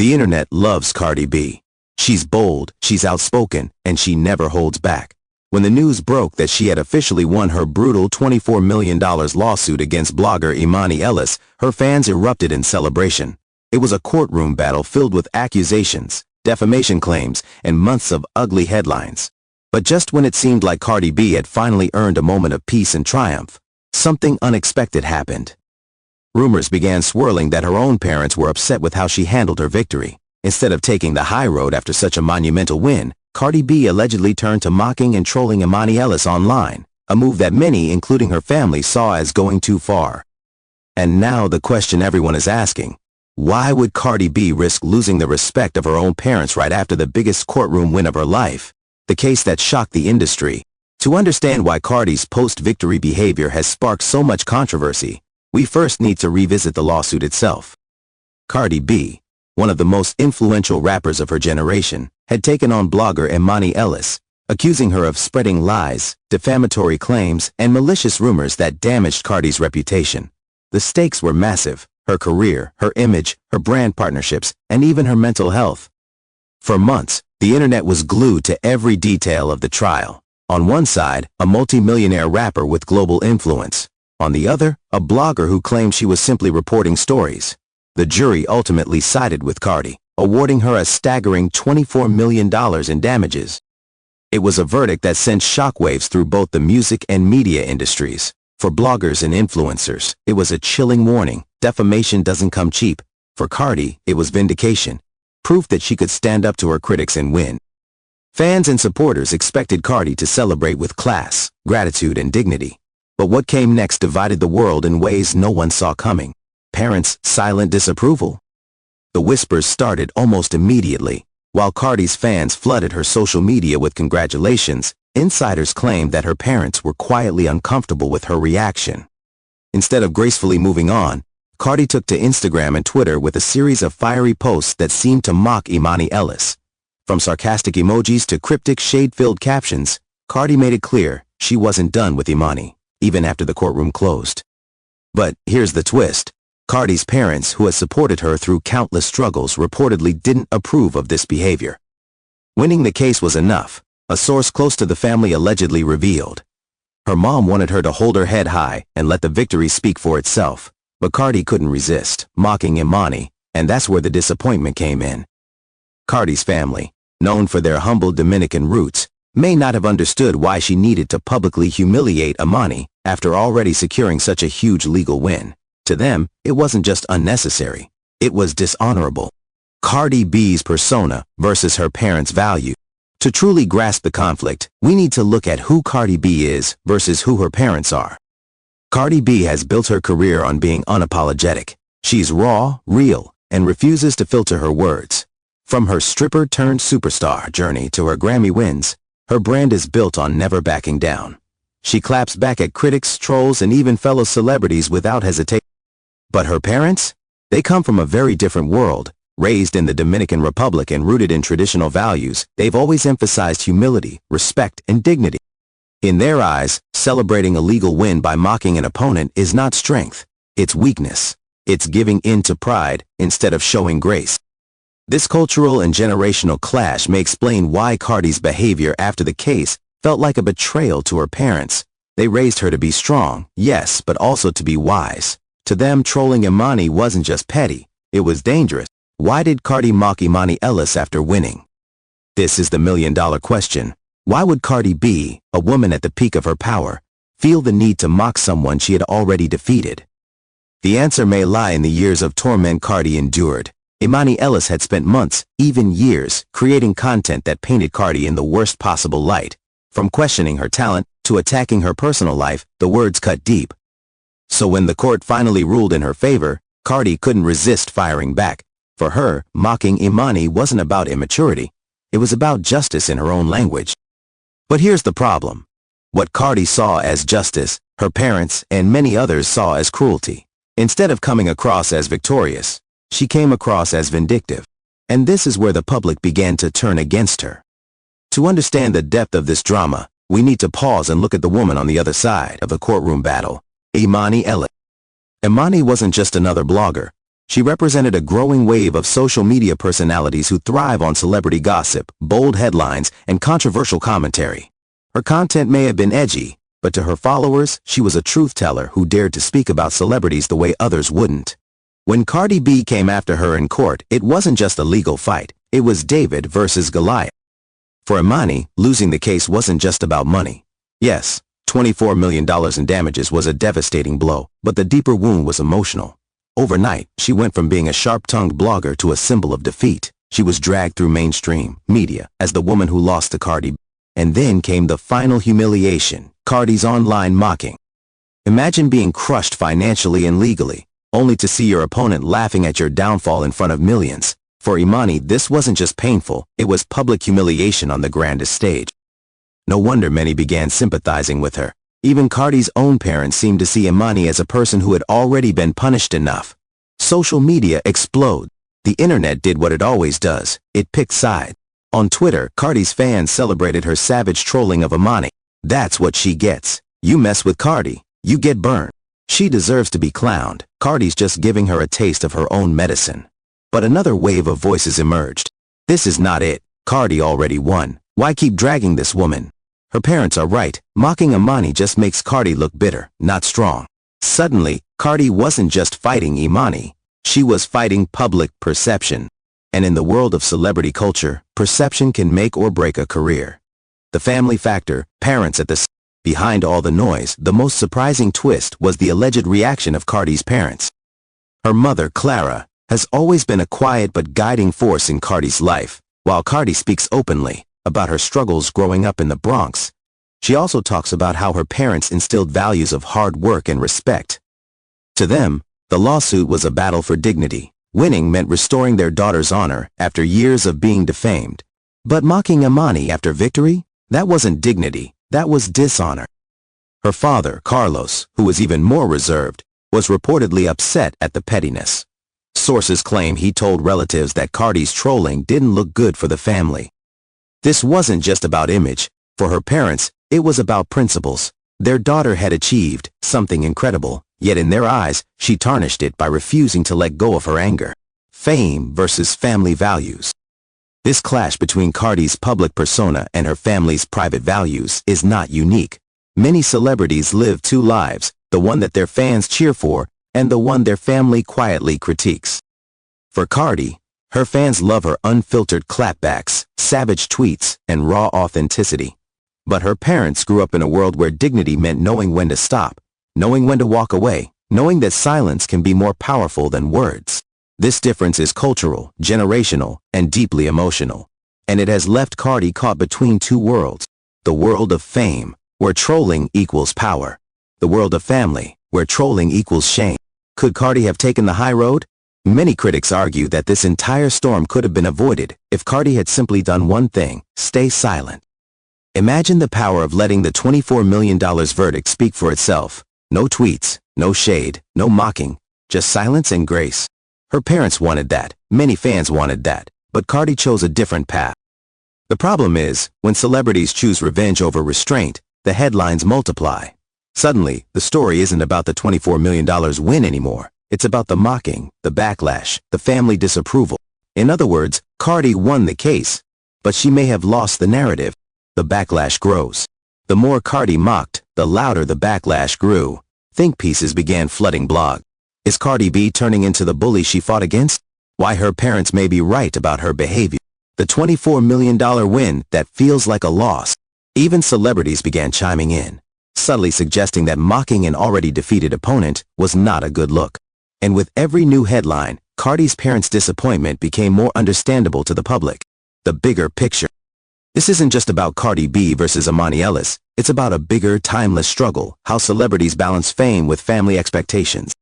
The internet loves Cardi B. She's bold, she's outspoken, and she never holds back. When the news broke that she had officially won her brutal $24 million lawsuit against blogger Emani Ellis, her fans erupted in celebration. It was a courtroom battle filled with accusations, defamation claims, and months of ugly headlines. But just when it seemed like Cardi B had finally earned a moment of peace and triumph, something unexpected happened. Rumors began swirling that her own parents were upset with how she handled her victory. Instead of taking the high road after such a monumental win, Cardi B allegedly turned to mocking and trolling Emani Ellis online, a move that many, including her family, saw as going too far. And now the question everyone is asking: why would Cardi B risk losing the respect of her own parents right after the biggest courtroom win of her life, the case that shocked the industry? To understand why Cardi's post-victory behavior has sparked so much controversy, we first need to revisit the lawsuit itself. Cardi B, one of the most influential rappers of her generation, had taken on blogger Emani Ellis, accusing her of spreading lies, defamatory claims, and malicious rumors that damaged Cardi's reputation. The stakes were massive: her career, her image, her brand partnerships, and even her mental health. For months, the internet was glued to every detail of the trial. On one side, a multi-millionaire rapper with global influence. On the other, a blogger who claimed she was simply reporting stories. The jury ultimately sided with Cardi, awarding her a staggering $24 million in damages. It was a verdict that sent shockwaves through both the music and media industries. For bloggers and influencers, it was a chilling warning: defamation doesn't come cheap. For Cardi, it was vindication, proof that she could stand up to her critics and win. Fans and supporters expected Cardi to celebrate with class, gratitude, and dignity. But what came next divided the world in ways no one saw coming. Parents' silent disapproval. The whispers started almost immediately. While Cardi's fans flooded her social media with congratulations, insiders claimed that her parents were quietly uncomfortable with her reaction. Instead of gracefully moving on, Cardi took to Instagram and Twitter with a series of fiery posts that seemed to mock Emani Ellis. From sarcastic emojis to cryptic shade-filled captions, Cardi made it clear she wasn't done with Emani, even after the courtroom closed. But here's the twist: Cardi's parents, who had supported her through countless struggles, reportedly didn't approve of this behavior. Winning the case was enough, a source close to the family allegedly revealed. Her mom wanted her to hold her head high and let the victory speak for itself, but Cardi couldn't resist mocking Emani, and that's where the disappointment came in. Cardi's family, known for their humble Dominican roots, may not have understood why she needed to publicly humiliate Emani after already securing such a huge legal win. To them, it wasn't just unnecessary, it was dishonorable. Cardi B's persona versus her parents' value. To truly grasp the conflict, we need to look at who Cardi B is versus who her parents are. Cardi B has built her career on being unapologetic. She's raw, real, and refuses to filter her words. From her stripper-turned-superstar journey to her Grammy wins, her brand is built on never backing down. She claps back at critics, trolls, and even fellow celebrities without hesitation. But her parents? They come from a very different world. Raised in the Dominican Republic and rooted in traditional values, they've always emphasized humility, respect, and dignity. In their eyes, celebrating a legal win by mocking an opponent is not strength, it's weakness. It's giving in to pride instead of showing grace. This cultural and generational clash may explain why Cardi's behavior after the case felt like a betrayal to her parents. They raised her to be strong, yes, but also to be wise. To them, trolling Emani wasn't just petty, it was dangerous. Why did Cardi mock Emani Ellis after winning? This is the million-dollar question. Why would Cardi B, a woman at the peak of her power, feel the need to mock someone she had already defeated? The answer may lie in the years of torment Cardi endured. Emani Ellis had spent months, even years, creating content that painted Cardi in the worst possible light. From questioning her talent to attacking her personal life, the words cut deep. So when the court finally ruled in her favor, Cardi couldn't resist firing back. For her, mocking Emani wasn't about immaturity. It was about justice in her own language. But here's the problem. What Cardi saw as justice, her parents and many others saw as cruelty. Instead of coming across as victorious, she came across as vindictive. And this is where the public began to turn against her. To understand the depth of this drama, we need to pause and look at the woman on the other side of the courtroom battle, Emani Ellis. Emani wasn't just another blogger. She represented a growing wave of social media personalities who thrive on celebrity gossip, bold headlines, and controversial commentary. Her content may have been edgy, but to her followers, she was a truth teller who dared to speak about celebrities the way others wouldn't. When Cardi B came after her in court, it wasn't just a legal fight. It was David versus Goliath. For Emani, losing the case wasn't just about money. Yes, $24 million in damages was a devastating blow, but the deeper wound was emotional. Overnight, she went from being a sharp-tongued blogger to a symbol of defeat. She was dragged through mainstream media as the woman who lost to Cardi B. And then came the final humiliation, Cardi's online mocking. Imagine being crushed financially and legally, only to see your opponent laughing at your downfall in front of millions. For Emani, this wasn't just painful, it was public humiliation on the grandest stage. No wonder many began sympathizing with her. Even Cardi's own parents seemed to see Emani as a person who had already been punished enough. Social media exploded. The internet did what it always does, it picked sides. On Twitter, Cardi's fans celebrated her savage trolling of Emani. That's what she gets. You mess with Cardi, you get burned. She deserves to be clowned. Cardi's just giving her a taste of her own medicine. But another wave of voices emerged. This is not it. Cardi already won. Why keep dragging this woman? Her parents are right. Mocking Emani just makes Cardi look bitter, not strong. Suddenly, Cardi wasn't just fighting Emani. She was fighting public perception. And in the world of celebrity culture, perception can make or break a career. The family factor, parents at the behind all the noise, the most surprising twist was the alleged reaction of Cardi's parents. Her mother, Clara, has always been a quiet but guiding force in Cardi's life. While Cardi speaks openly about her struggles growing up in the Bronx, she also talks about how her parents instilled values of hard work and respect. To them, the lawsuit was a battle for dignity. Winning meant restoring their daughter's honor after years of being defamed. But mocking Emani after victory? That wasn't dignity, that was dishonor. Her father, Carlos, who was even more reserved, was reportedly upset at the pettiness. Sources claim he told relatives that Cardi's trolling didn't look good for the family. This wasn't just about image. For her parents, it was about principles. Their daughter had achieved something incredible, yet in their eyes, she tarnished it by refusing to let go of her anger. Fame versus family values. This clash between Cardi's public persona and her family's private values is not unique. Many celebrities live two lives, the one that their fans cheer for and the one their family quietly critiques. For Cardi, her fans love her unfiltered clapbacks, savage tweets, and raw authenticity. But her parents grew up in a world where dignity meant knowing when to stop, knowing when to walk away, knowing that silence can be more powerful than words. This difference is cultural, generational, and deeply emotional. And it has left Cardi caught between two worlds. The world of fame, where trolling equals power. The world of family, where trolling equals shame. Could Cardi have taken the high road? Many critics argue that this entire storm could have been avoided if Cardi had simply done one thing: stay silent. Imagine the power of letting the $24 million verdict speak for itself. No tweets, no shade, no mocking, just silence and grace. Her parents wanted that, many fans wanted that, but Cardi chose a different path. The problem is, when celebrities choose revenge over restraint, the headlines multiply. Suddenly, the story isn't about the $24 million win anymore. It's about the mocking, the backlash, the family disapproval. In other words, Cardi won the case, but she may have lost the narrative. The backlash grows. The more Cardi mocked, the louder the backlash grew. Think pieces began flooding blogs. Is Cardi B turning into the bully she fought against? Why her parents may be right about her behavior. The $24 million win that feels like a loss. Even celebrities began chiming in, subtly suggesting that mocking an already defeated opponent was not a good look. And with every new headline, Cardi's parents' disappointment became more understandable to the public. The bigger picture. This isn't just about Cardi B versus Emani Ellis. It's about a bigger, timeless struggle, how celebrities balance fame with family expectations.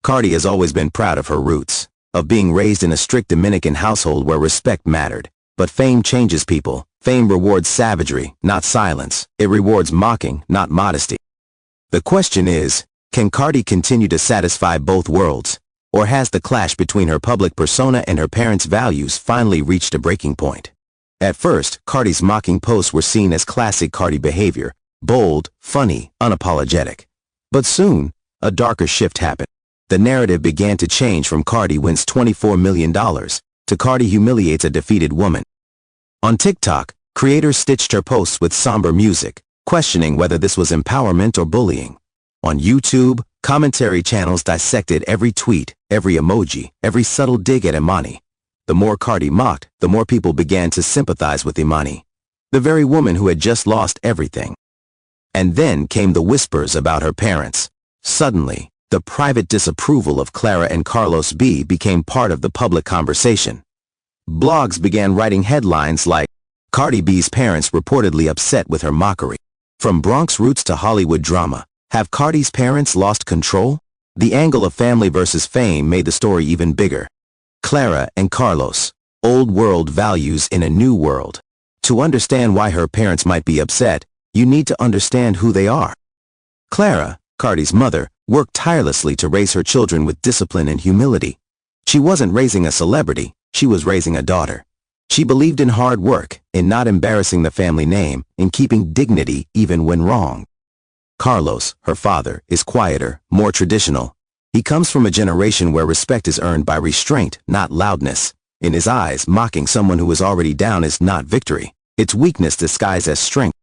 Cardi has always been proud of her roots, of being raised in a strict Dominican household where respect mattered. But fame changes people. Fame rewards savagery, not silence. It rewards mocking, not modesty. The question is, can Cardi continue to satisfy both worlds? Or has the clash between her public persona and her parents' values finally reached a breaking point? At first, Cardi's mocking posts were seen as classic Cardi behavior, bold, funny, unapologetic. But soon, a darker shift happened. The narrative began to change from Cardi wins $24 million to Cardi humiliates a defeated woman. On TikTok, creators stitched her posts with somber music, questioning whether this was empowerment or bullying. On YouTube, commentary channels dissected every tweet, every emoji, every subtle dig at Emani. The more Cardi mocked, the more people began to sympathize with Emani, the very woman who had just lost everything. And then came the whispers about her parents. Suddenly, the private disapproval of Clara and Carlos B became part of the public conversation. Blogs began writing headlines like, Cardi B's parents reportedly upset with her mockery. From Bronx roots to Hollywood drama, have Cardi's parents lost control? The angle of family versus fame made the story even bigger. Clara and Carlos, old world values in a new world. To understand why her parents might be upset, you need to understand who they are. Clara, Cardi's mother, worked tirelessly to raise her children with discipline and humility. She wasn't raising a celebrity, she was raising a daughter. She believed in hard work, in not embarrassing the family name, in keeping dignity even when wrong. Carlos, her father, is quieter, more traditional. He comes from a generation where respect is earned by restraint, not loudness. In his eyes, mocking someone who is already down is not victory. It's weakness disguised as strength.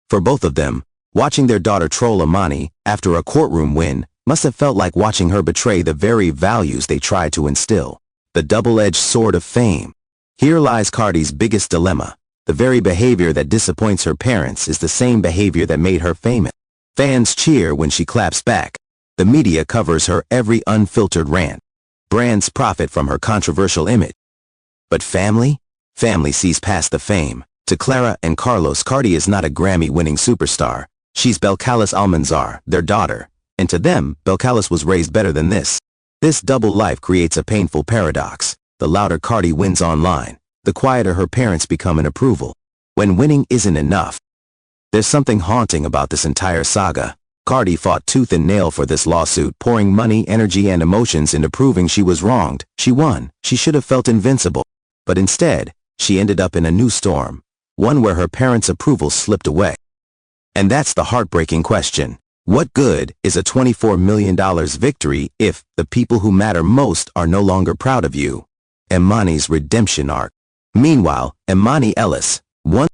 For both of them, watching their daughter troll Emani after a courtroom win must have felt like watching her betray the very values they tried to instill. The double-edged sword of fame. Here lies Cardi's biggest dilemma. The very behavior that disappoints her parents is the same behavior that made her famous. Fans cheer when she claps back. The media covers her every unfiltered rant. Brands profit from her controversial image. But family? Family sees past the fame. To Clara and Carlos, Cardi is not a Grammy-winning superstar. She's Belcalis Almanzar, their daughter. And to them, Belcalis was raised better than this. This double life creates a painful paradox. The louder Cardi wins online, the quieter her parents become in approval. When winning isn't enough. There's something haunting about this entire saga. Cardi fought tooth and nail for this lawsuit, pouring money, energy, and emotions into proving she was wronged. She won. She should have felt invincible. But instead, she ended up in a new storm. One where her parents' approval slipped away. And that's the heartbreaking question. What good is a $24 million victory if the people who matter most are no longer proud of you? Emani's redemption arc. Meanwhile, Emani Ellis, one